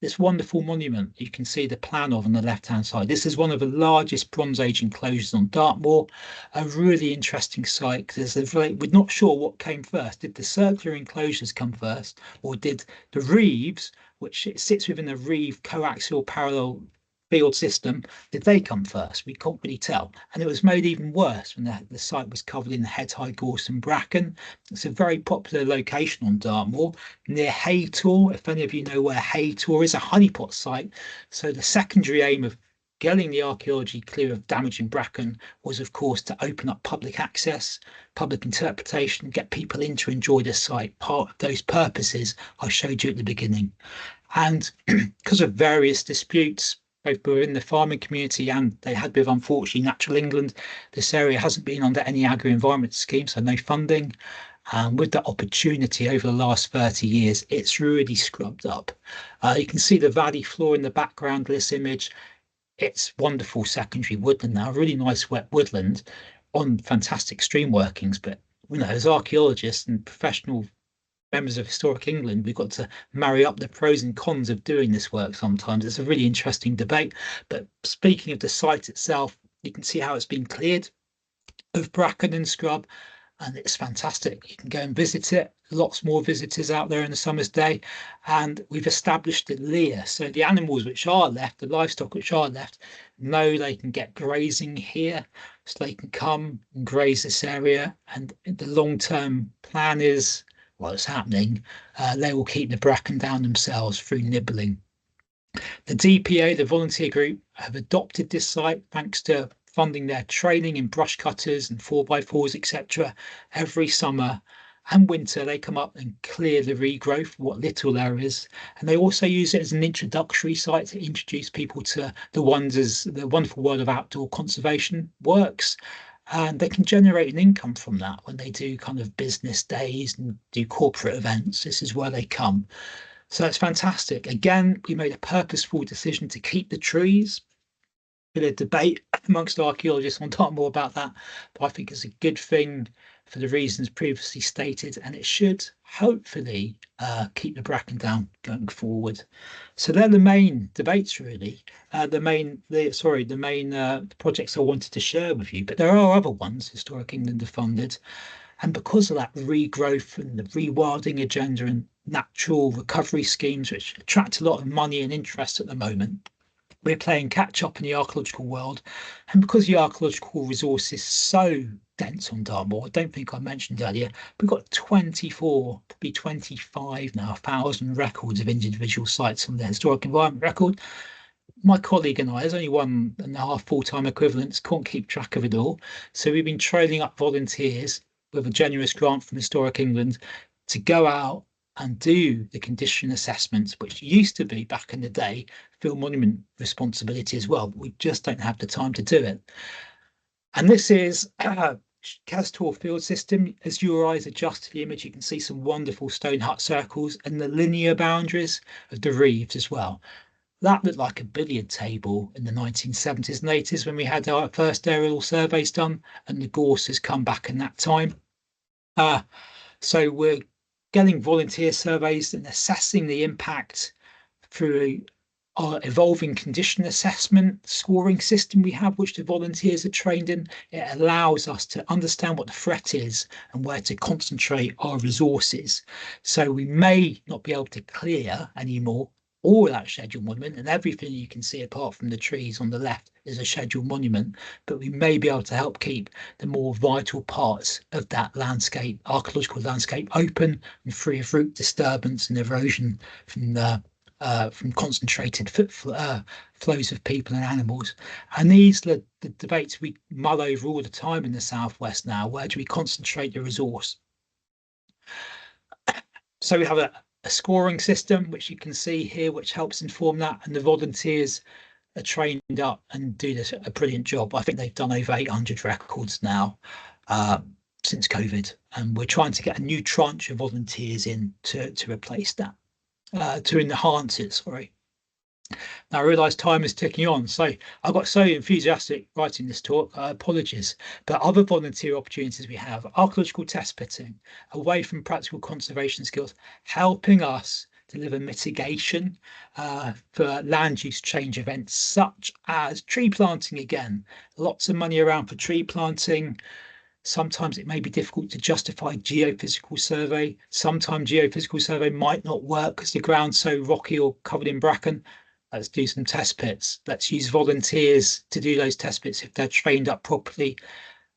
S2: this wonderful monument you can see the plan of on the left-hand side. This is one of the largest Bronze Age enclosures on Dartmoor. A really interesting site because we're not sure what came first. Did the circular enclosures come first, or did the reeves, which it sits within a reeve coaxial parallel field system, did they come first? We can't really tell. And it was made even worse when the site was covered in head-high gorse and bracken. It's a very popular location on Dartmoor, near Haytor. If any of you know where Haytor is, a honeypot site. So the secondary aim of getting the archaeology clear of damaging bracken was, of course, to open up public access, public interpretation, get people in to enjoy the site, part of those purposes I showed you at the beginning. And because of various disputes, both within the farming community and they had with, unfortunately, Natural England, this area hasn't been under any agri-environment scheme, so no funding. With that opportunity over the last 30 years, it's really scrubbed up. You can see the valley floor in the background of this image. It's wonderful secondary woodland now, really nice wet woodland on fantastic stream workings. But as archaeologists and professional members of Historic England, we've got to marry up the pros and cons of doing this work sometimes. It's a really interesting debate. But speaking of the site itself, you can see how it's been cleared of bracken and scrub, and it's fantastic. You can go and visit it. Lots more visitors out there in the summer's day. And we've established a lair. So the animals which are left, the livestock which are left, know they can get grazing here. So they can come and graze this area. And the long-term plan is, well, it's happening, they will keep the bracken down themselves through nibbling. The DPA, the volunteer group, have adopted this site thanks to funding their training in brush cutters and 4x4s, etc. Every summer and winter, they come up and clear the regrowth, what little there is. And they also use it as an introductory site to introduce people to the wonderful world of outdoor conservation works. And they can generate an income from that when they do kind of business days and do corporate events. This is where they come. So it's fantastic. Again, we made a purposeful decision to keep the trees. Been a debate amongst archaeologists on talk more about that, but I think it's a good thing for the reasons previously stated, and it should hopefully keep the bracken down going forward. So they're the main debates, really. The main projects I wanted to share with you, but there are other ones Historic England have funded. And because of that regrowth and the rewilding agenda and natural recovery schemes, which attract a lot of money and interest at the moment, we're playing catch up in the archaeological world. And because the archaeological resource is so dense on Dartmoor, I don't think I mentioned earlier, we've got 24, to be 25 now, 1,000 records of individual sites on the historic environment record. My colleague and I, there's only 1.5 full-time equivalents, can't keep track of it all. So we've been training up volunteers with a generous grant from Historic England to go out and do the condition assessments, which used to be back in the day Field Monument responsibility as well, but we just don't have the time to do it. And this is Castor field system. As your eyes adjust to the image, you can see some wonderful stone hut circles and the linear boundaries of the reefs as well. That looked like a billiard table in the 1970s and 80s when we had our first aerial surveys done, and the gorse has come back in that time. So we're getting volunteer surveys and assessing the impact through our evolving condition assessment scoring system we have, which the volunteers are trained in. It allows us to understand what the threat is and where to concentrate our resources. So we may not be able to clear anymore all that scheduled monument, and everything you can see apart from the trees on the left is a scheduled monument, but we may be able to help keep the more vital parts of that landscape, archaeological landscape, open and free of root disturbance and erosion from concentrated flows of people and animals. And these are the debates we mull over all the time in the Southwest now. Where do we concentrate the resource? So we have a scoring system, which you can see here, which helps inform that, and the volunteers are trained up and do a brilliant job. I think they've done over 800 records now since COVID, and we're trying to get a new tranche of volunteers in to replace that, to enhance it, sorry. Now I realise time is ticking on, so I got so enthusiastic writing this talk, apologies. But other volunteer opportunities we have: archaeological test pitting, away from practical conservation skills, helping us deliver mitigation for land use change events, such as tree planting again. Lots of money around for tree planting. Sometimes it may be difficult to justify geophysical survey. Sometimes geophysical survey might not work because the ground's so rocky or covered in bracken. Let's do some test pits. Let's use volunteers to do those test pits if they're trained up properly.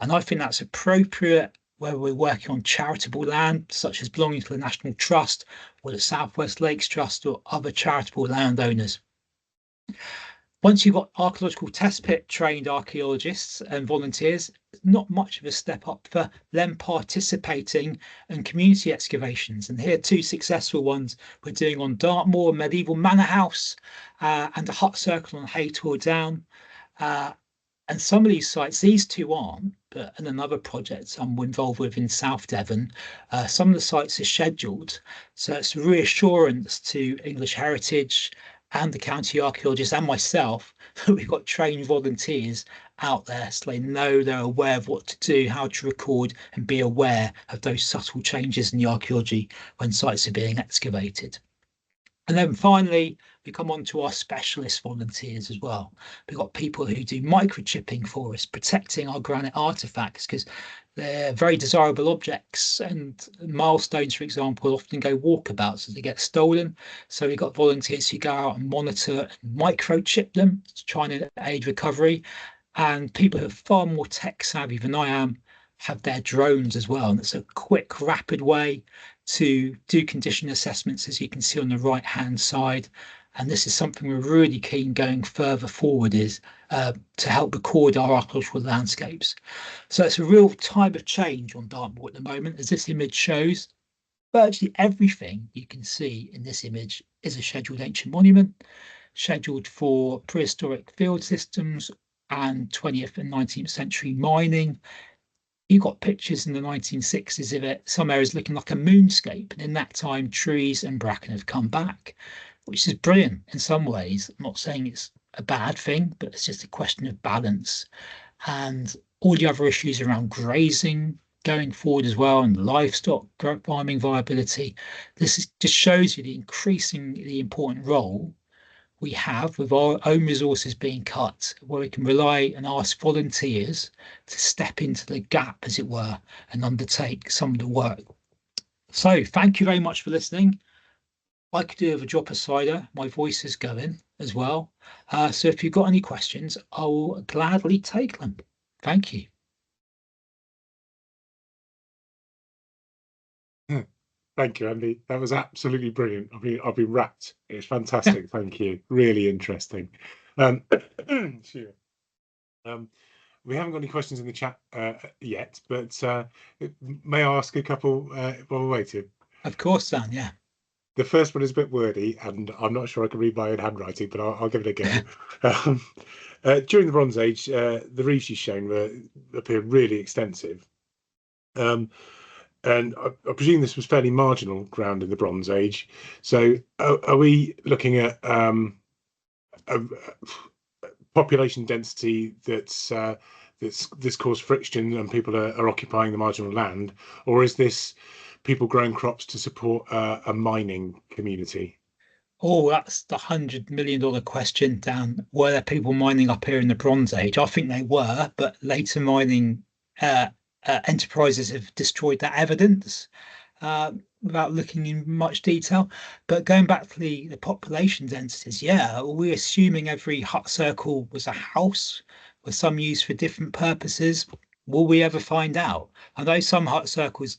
S2: And I think that's appropriate where we're working on charitable land, such as belonging to the National Trust or the Southwest Lakes Trust or other charitable landowners. Once you've got archaeological test pit trained archaeologists and volunteers, it's not much of a step up for them participating in community excavations. And here are two successful ones we're doing on Dartmoor, medieval manor house, and a hut circle on Haytor Down. And some of these sites, these two aren't, but in another project I'm involved with in South Devon, some of the sites are scheduled. So it's reassurance to English Heritage and the county archaeologists and myself that we've got trained volunteers out there, so they know, they're aware of what to do, how to record, and be aware of those subtle changes in the archaeology when sites are being excavated. And then finally, we come on to our specialist volunteers as well. We've got people who do microchipping for us, protecting our granite artifacts, because they're very desirable objects, and milestones, for example, often go walkabouts as they get stolen. So we've got volunteers who go out and monitor and microchip them to try and aid recovery. And people who are far more tech savvy than I am have their drones as well. And it's a quick, rapid way to do condition assessments, as you can see on the right-hand side. And this is something we're really keen going further forward is to help record our archaeological landscapes. So it's a real time of change on Dartmoor at the moment, as this image shows. Virtually everything you can see in this image is a scheduled ancient monument, scheduled for prehistoric field systems and 20th and 19th century mining. You got pictures in the 1960s of it, some areas looking like a moonscape. And in that time, trees and bracken have come back, which is brilliant in some ways. I'm not saying it's a bad thing, but it's just a question of balance. And all the other issues around grazing going forward as well, and livestock farming viability. Just shows you the increasingly important role we have with our own resources being cut, where we can rely and ask volunteers to step into the gap, as it were, and undertake some of the work. So thank you very much for listening. I could do with a drop of cider. My voice is going as well. So if you've got any questions, I will gladly take them. Thank you.
S1: Thank you, Andy. That was absolutely brilliant. I've been wrapped. It's fantastic. Thank you. Really interesting. Sure. We haven't got any questions in the chat yet, but may I ask a couple while we're waiting?
S2: Of course, Dan. Yeah.
S1: The first one is a bit wordy, and I'm not sure I can read my own handwriting, but I'll give it a go. During the Bronze Age, the reefs you've shown appear really extensive. And I presume this was fairly marginal ground in the Bronze Age. So are we looking at a population density that's caused friction and people are occupying the marginal land, or is this people growing crops to support a mining community?
S2: Oh, that's the $100 million question, Dan. Were there people mining up here in the Bronze Age? I think they were, but later mining enterprises have destroyed that evidence without looking in much detail. But going back to the population densities, yeah, we're assuming every hut circle was a house, with some used for different purposes. Will we ever find out? I know some hut circles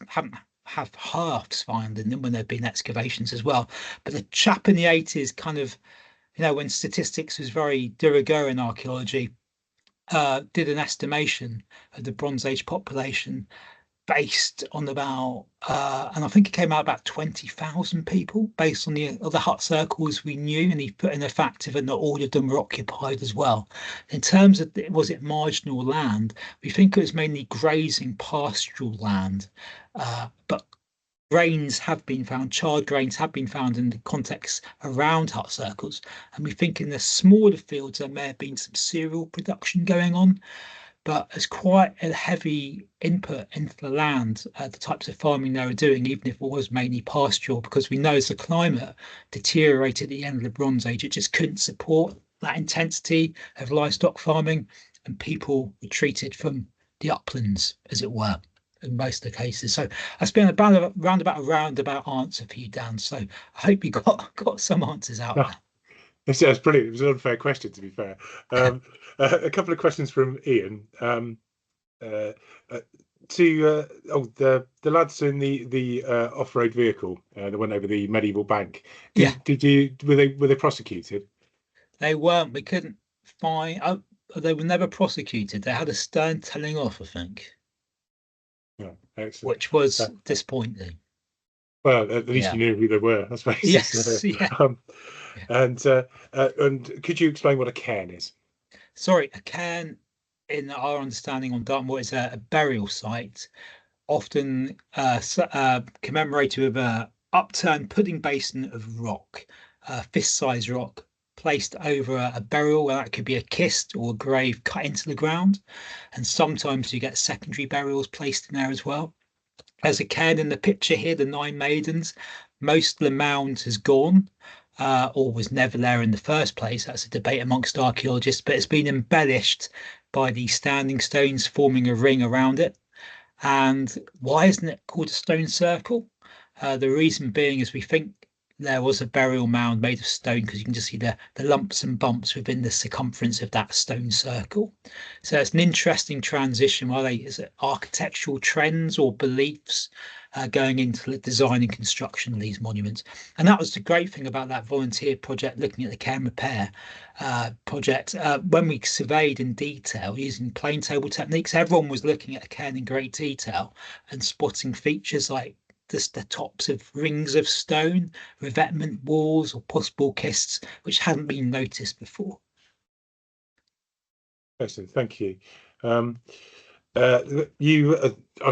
S2: have hearths found in them when there've been excavations as well. But the chap in the 80s, kind of, when statistics was very de rigueur in archaeology, did an estimation of the Bronze Age population based on about, and I think it came out about 20,000 people based on the other hut circles we knew, and he put in a factor that not all of them were occupied as well. In terms of, was it marginal land? We think it was mainly grazing pastoral land, but grains have been found, charred grains have been found in the context around hut circles. And we think in the smaller fields, there may have been some cereal production going on, but it's quite a heavy input into the land, the types of farming they were doing, even if it was mainly pastoral, because we know as the climate deteriorated at the end of the Bronze Age, it just couldn't support that intensity of livestock farming, and people retreated from the uplands, as it were, in most of the cases. So that's been about a roundabout answer for you, Dan. So I hope you got some answers out there.
S1: That's brilliant. It was an unfair question, to be fair. A couple of questions from Ian. The lads in the off-road vehicle that went over the medieval bank. Were they prosecuted?
S2: They weren't. We couldn't find. They were never prosecuted. They had a stern telling off, I think.
S1: Oh, excellent.
S2: Which was disappointing.
S1: Well, at least you knew who they were, I suppose.
S2: Yes. Yeah.
S1: And could you explain what a cairn is?
S2: Sorry, a cairn, in our understanding on Dartmoor, is a burial site, often commemorated with a upturned pudding basin of rock, fist-sized rock, placed over a burial, where that could be a kist or a grave cut into the ground. And sometimes you get secondary burials placed in there as well. There's a cairn in the picture here, the Nine Maidens. Most of the mound has gone, or was never there in the first place. That's a debate amongst archaeologists, but it's been embellished by the standing stones forming a ring around it. And why isn't it called a stone circle? The reason being is we think there was a burial mound made of stone, because you can just see the lumps and bumps within the circumference of that stone circle. So it's an interesting transition. Is it architectural trends or beliefs going into the design and construction of these monuments. And that was the great thing about that volunteer project, looking at the care and repair project. When we surveyed in detail using plane table techniques, everyone was looking at the cairn in great detail and spotting features like the tops of rings of stone, revetment walls, or possible kists, which hadn't been noticed before.
S1: Excellent, thank you. I'd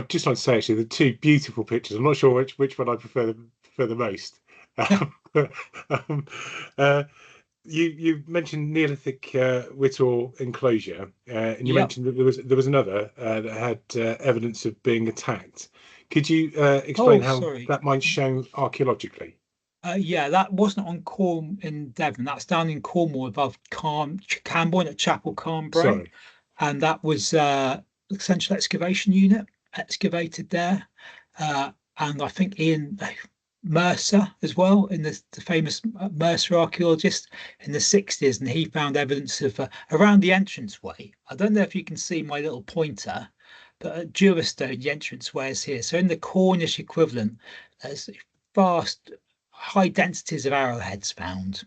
S1: just like to say, actually, the two beautiful pictures. I'm not sure which one I prefer the most. Um, uh, you mentioned Neolithic Whittle enclosure, and you
S2: Yep.
S1: mentioned that there was another that had evidence of being attacked. Could you explain
S2: Oh,
S1: how
S2: sorry.
S1: that might show archaeologically?
S2: Yeah, that wasn't on Corn in Devon. That's down in Cornwall above Camborne at Chapel Carnbrae.
S1: Sorry.
S2: And that was Central Excavation Unit excavated there. And I think Ian Mercer as well, in the famous Mercer archaeologist in the 60s, and he found evidence of around the entranceway. I don't know if you can see my little pointer, but at Durastone, the entranceway is here. So in the Cornish equivalent, there's vast high densities of arrowheads found.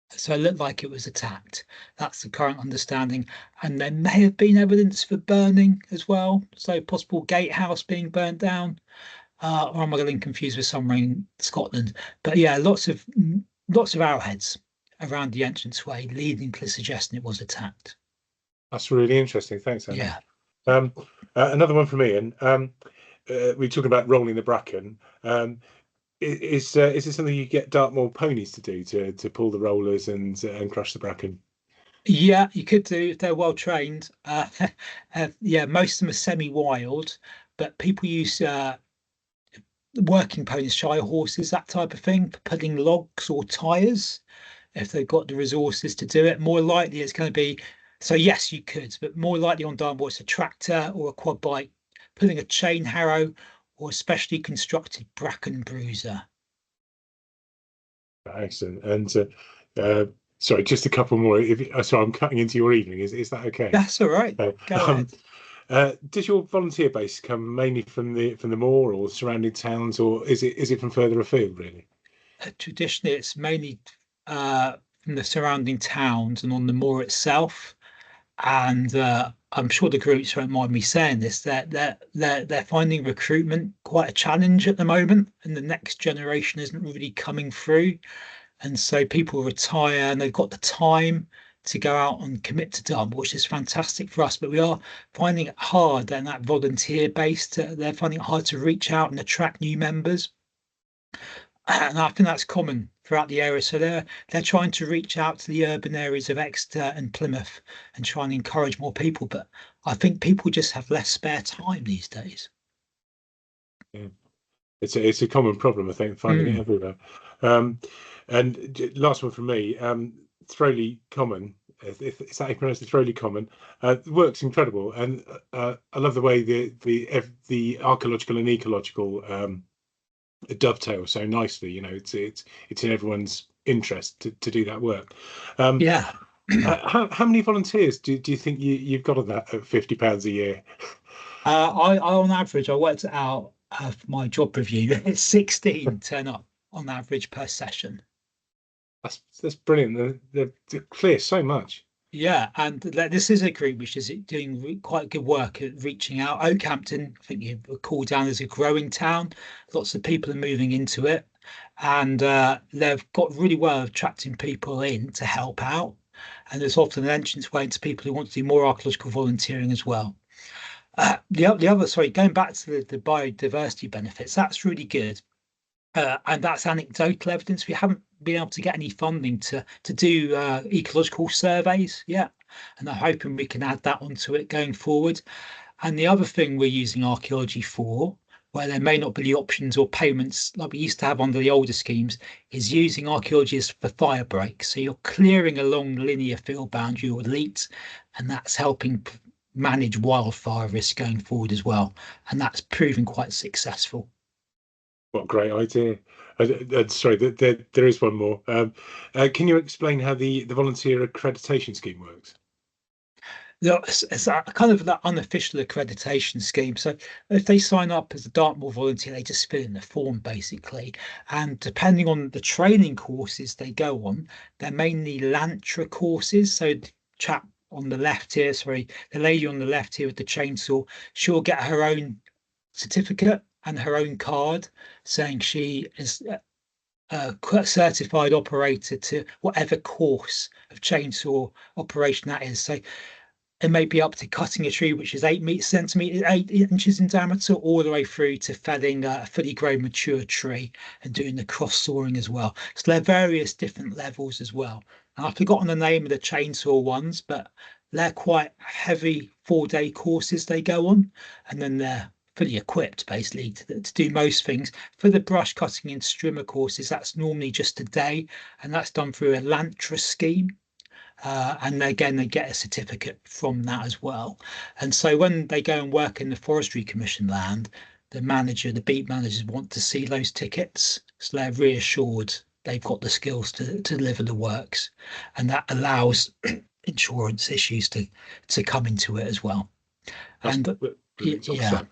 S2: So it looked like it was attacked. That's the current understanding. And there may have been evidence for burning as well. So possible gatehouse being burnt down. Or am I getting confused with somewhere in Scotland? But yeah, lots of arrowheads around the entranceway, leading to the suggestion it was attacked.
S1: That's really interesting. Thanks, Andy.
S2: Yeah.
S1: Another one from Ian. We're talking about rolling the bracken. Is this something you get Dartmoor ponies to do, to pull the rollers and crush the bracken?
S2: Yeah, you could do if they're well trained. Yeah, most of them are semi-wild, but people use working ponies, shire horses, that type of thing, for pulling logs or tires if they've got the resources to do it. More likely it's going to be, so yes, you could, but more likely on Dartmoor it's a tractor or a quad bike pulling a chain harrow or a specially constructed bracken bruiser.
S1: Excellent. And sorry, just a couple more. Sorry, I'm cutting into your evening. Is that okay?
S2: That's all right. Go ahead.
S1: Does your volunteer base come mainly from the moor or surrounding towns, or is it from further afield, really?
S2: Traditionally, it's mainly from the surrounding towns and on the moor itself. And I'm sure the groups won't mind me saying this, that they're finding recruitment quite a challenge at the moment, and the next generation isn't really coming through. And so people retire and they've got the time to go out and commit to Dartmoor, which is fantastic for us. But we are finding it hard, and that volunteer base, they're finding it hard to reach out and attract new members. And I think that's common throughout the area. So they're trying to reach out to the urban areas of Exeter and Plymouth and try and encourage more people. But I think people just have less spare time these days.
S1: Yeah. It's a common problem, I think, finding it everywhere. And last one from me, Throwley Common. Is that how you pronounce it? Throwley Common. The work's incredible, and I love the way the archaeological and ecological dovetail so nicely. You know, it's in everyone's interest to do that work.
S2: Yeah.
S1: How many volunteers do you think you've got on that at £50 a year?
S2: I on average, I worked it out for my job review. It's 16 turn up on average per session.
S1: That's brilliant. They're clear so much.
S2: Yeah, and this is a group which is doing quite good work at reaching out. Oakhampton, I think you call down as a growing town. Lots of people are moving into it, and they've got really well at attracting people in to help out. And there's often an entrance way into people who want to do more archaeological volunteering as well. The other, sorry, going back to the biodiversity benefits, that's really good. And that's anecdotal evidence. We haven't been able to get any funding to do ecological surveys yet, and I'm hoping we can add that onto it going forward. And the other thing we're using archaeology for, where there may not be the options or payments like we used to have under the older schemes, is using archaeologists for fire breaks. So you're clearing along linear field boundary or leats, and that's helping manage wildfire risk going forward as well. And that's proving quite successful.
S1: What a great idea. Sorry, there is one more. Can you explain how the volunteer accreditation scheme works?
S2: It's a kind of that unofficial accreditation scheme. So if they sign up as a Dartmoor volunteer, they just fill in the form basically. And depending on the training courses they go on, they're mainly Lantra courses. So the chap on the left here, sorry, the lady on the left here with the chainsaw, she'll get her own certificate and her own card saying she is a certified operator to whatever course of chainsaw operation that is. So it may be up to cutting a tree which is 8 centimeters, 8 inches in diameter, all the way through to felling a fully grown mature tree and doing the cross sawing as well. So there are various different levels as well. And I've forgotten the name of the chainsaw ones, but they're quite heavy 4-day courses they go on, and then they're fully equipped basically to do most things. For the brush cutting and strimmer courses, that's normally just a day, and that's done through a Lantra scheme. And again, they get a certificate from that as well. And so when they go and work in the Forestry Commission land, the beat managers want to see those tickets. So they're reassured they've got the skills to deliver the works. And that allows insurance issues to come into it as well.
S1: That's
S2: And
S1: brilliant.
S2: yeah,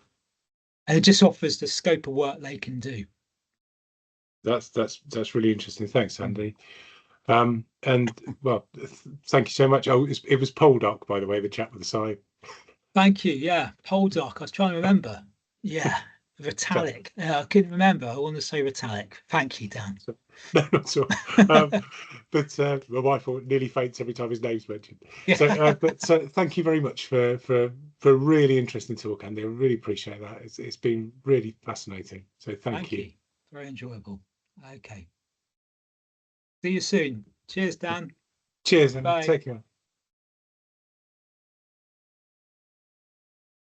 S2: and it just offers the scope of work they can do.
S1: That's really interesting. Thanks, Andy. And well, thank you so much. Oh, it was Poldark, by the way, the chap with the sign.
S2: Thank you. Yeah, Poldark. I was trying to remember. Yeah, Vitalik. I couldn't remember. I want to say Vitalik. Thank you, Dan.
S1: No, not at all. But my wife nearly faints every time his name's mentioned.
S2: Yeah.
S1: So thank you very much for a really interesting talk, Andy. I really appreciate that. It's been really fascinating. So thank you.
S2: Very enjoyable. Okay. See you soon. Cheers, Dan.
S1: Cheers, and
S2: Bye.
S1: take care.